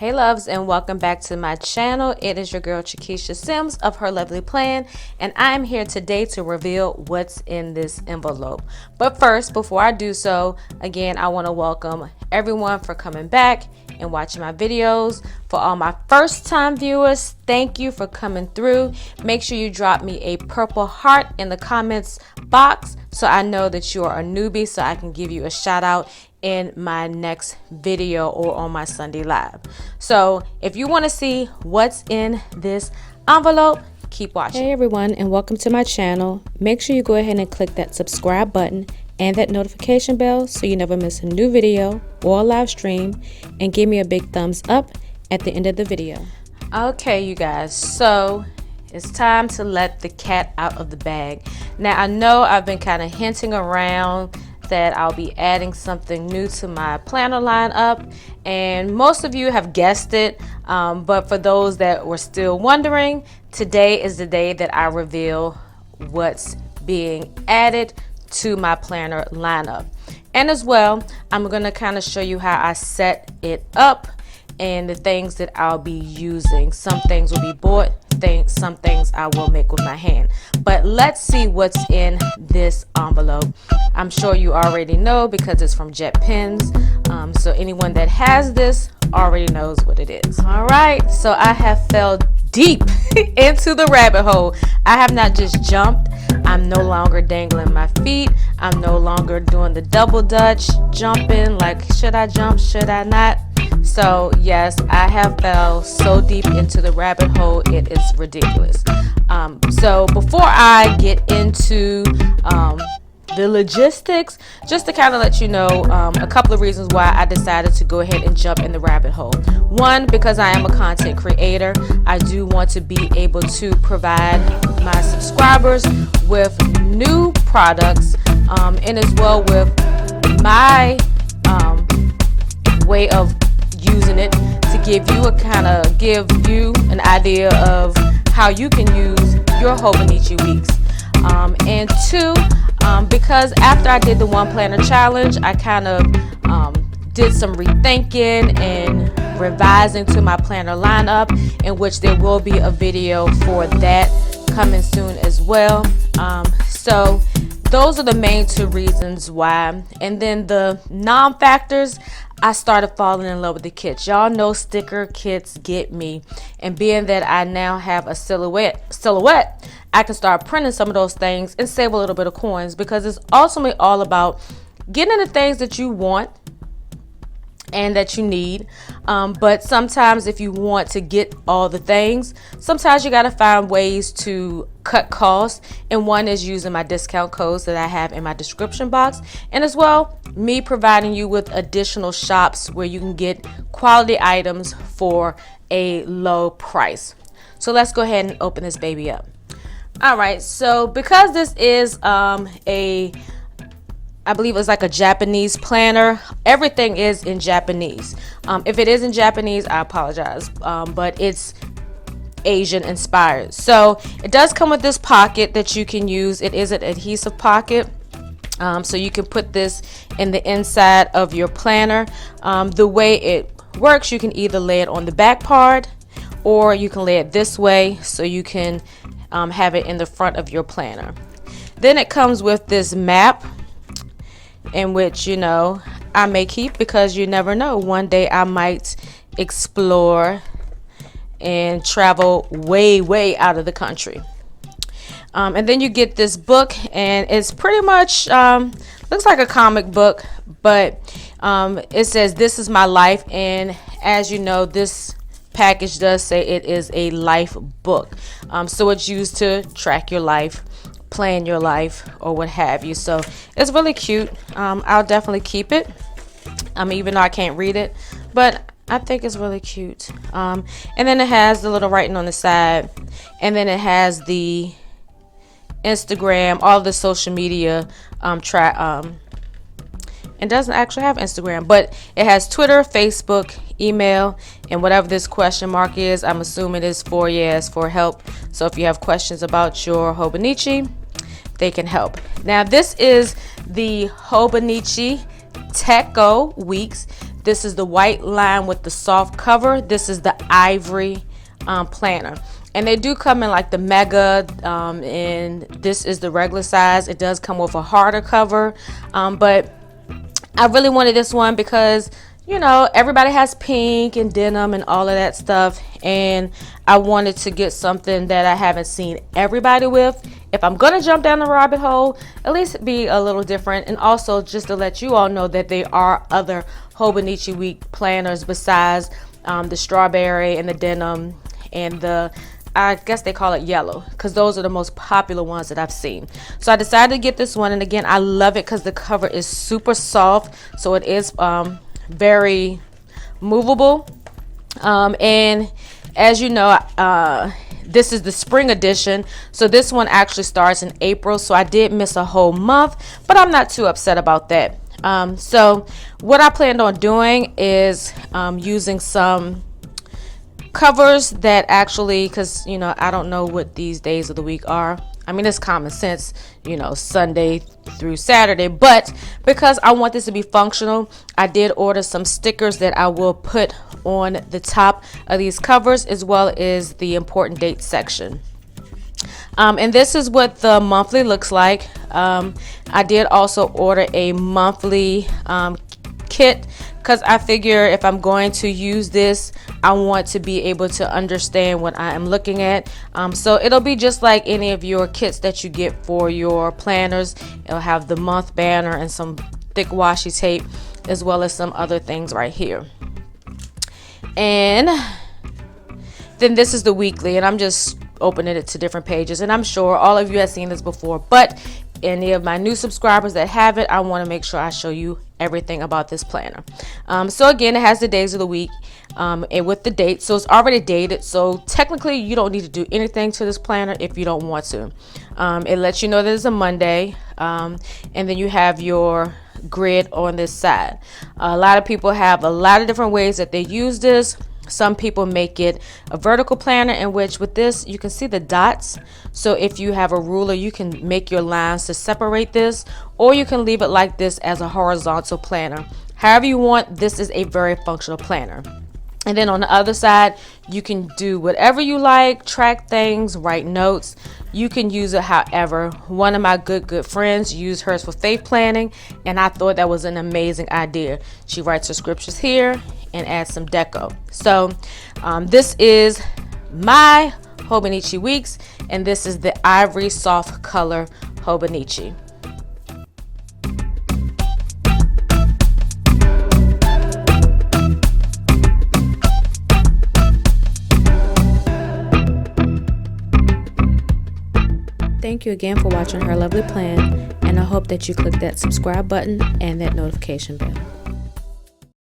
Hey loves, and welcome back to my channel. It is your girl CheKesha Simms of Her Lovely Plan, and I'm here today to reveal what's in this envelope. But first, before I do so, again, I want to welcome everyone for coming back and watching my videos. For all my first time viewers, thank you for coming through. Make sure you drop me a purple heart in the comments box so I know that you are a newbie, so I can give you a shout out in my next video or on my Sunday live. So if you want to see what's in this envelope, keep watching. Hey everyone, and welcome to my channel. Make sure you go ahead and click that subscribe button and that notification bell so you never miss a new video or a live stream, and give me a big thumbs up at the end of the video. Okay, you guys, so it's time to let the cat out of the bag. Now I know I've been kind of hinting around that I'll be adding something new to my planner lineup, and most of you have guessed it, but for those that were still wondering, today is the day that I reveal what's being added to my planner lineup. And as well, I'm going to kind of show you how I set it up and the things that I'll be using. Some things will be bought, some things I will make with my hand. But let's see what's in this envelope. I'm sure you already know because it's from Jet Pens. So anyone that has this already knows what it is. All right, so I have fell deep into the rabbit hole. I have not just jumped. I'm no longer dangling my feet. I'm no longer doing the double dutch, jumping like, should I jump, should I not? So yes, I have fell so deep into the rabbit hole, it is ridiculous. So before I get into the logistics, just to kind of let you know a couple of reasons why I decided to go ahead and jump in the rabbit hole. One, because I am a content creator. I do want to be able to provide my subscribers with new products, and as well with my way of using it to give you an idea of how you can use your Hobonichi weeks. And two, because after I did the one planner challenge, I kind of did some rethinking and revising to my planner lineup, in which there will be a video for that coming soon as well. So those are the main two reasons why. And then the non-factors, I started falling in love with the kits. Y'all know sticker kits get me, and being that I now have a silhouette, I can start printing some of those things and save a little bit of coins, because it's ultimately all about getting the things that you want and that you need. But sometimes if you want to get all the things, sometimes you got to find ways to cut costs, and one is using my discount codes that I have in my description box, and as well me providing you with additional shops where you can get quality items for a low price. So let's go ahead and open this baby up. All right, so because this is I believe it's like a Japanese planner, everything is in Japanese. If it is in Japanese, I apologize, but it's Asian inspired. So it does come with this pocket that you can use. It is an adhesive pocket, so you can put this in the inside of your planner. The way it works, you can either lay it on the back part, or you can lay it this way so you can have it in the front of your planner. Then it comes with this map, in which, you know, I may keep, because you never know, one day I might explore and travel way out of the country. And then you get this book, and it's pretty much looks like a comic book, but it says "This is my life," and as you know, this package does say it is a life book. So it's used to track your life, plan your life, or what have you. So it's really cute. I'll definitely keep it, even though I can't read it, but I think it's really cute. And then it has the little writing on the side, and then it has the Instagram, all the social media it doesn't actually have Instagram, but it has Twitter, Facebook, email, and whatever this question mark is, I'm assuming it is for help. So if you have questions about your Hobonichi, they can help. Now this is the Hobonichi Techo weeks. This is the white line with the soft cover. This is the ivory planner. And they do come in like the mega, and this is the regular size. It does come with a harder cover, but I really wanted this one because, you know, everybody has pink and denim and all of that stuff, and I wanted to get something that I haven't seen everybody with. If I'm gonna jump down the rabbit hole, at least be a little different. And also just to let you all know that there are other Hobonichi week planners besides the strawberry and the denim and the, I guess they call it yellow, because those are the most popular ones that I've seen. So I decided to get this one, and again, I love it because the cover is super soft, so it is very movable. And as you know, this is the spring edition, so this one actually starts in April, so I did miss a whole month, but I'm not too upset about that. So what I planned on doing is using some covers that actually, because, you know, I don't know what these days of the week are. I mean, it's common sense, you know, Sunday through Saturday, but because I want this to be functional, I did order some stickers that I will put on the top of these covers, as well as the important date section. And this is what the monthly looks like. I did also order a monthly kit, because I figure if I'm going to use this, I want to be able to understand what I am looking at. So it'll be just like any of your kits that you get for your planners. It'll have the month banner and some thick washi tape, as well as some other things right here. And then this is the weekly, and I'm just opening it to different pages, and I'm sure all of you have seen this before, but any of my new subscribers that have it, I want to make sure I show you everything about this planner. So again, it has the days of the week and with the date, so it's already dated, so technically you don't need to do anything to this planner if you don't want to. It lets you know that it's a Monday, and then you have your grid on this side. A lot of people have a lot of different ways that they use this. Some people make it a vertical planner, in which with this you can see the dots, so if you have a ruler you can make your lines to separate this, or you can leave it like this as a horizontal planner. However you want, this is a very functional planner. And then on the other side, you can do whatever you like, track things, write notes. You can use it however. One of my good friends used hers for faith planning, and I thought that was an amazing idea. She writes her scriptures here and adds some deco. So this is my Hobonichi weeks, and this is the ivory soft color Hobonichi. Thank you again for watching Her Lovely Plan, and I hope that you click that subscribe button and that notification bell.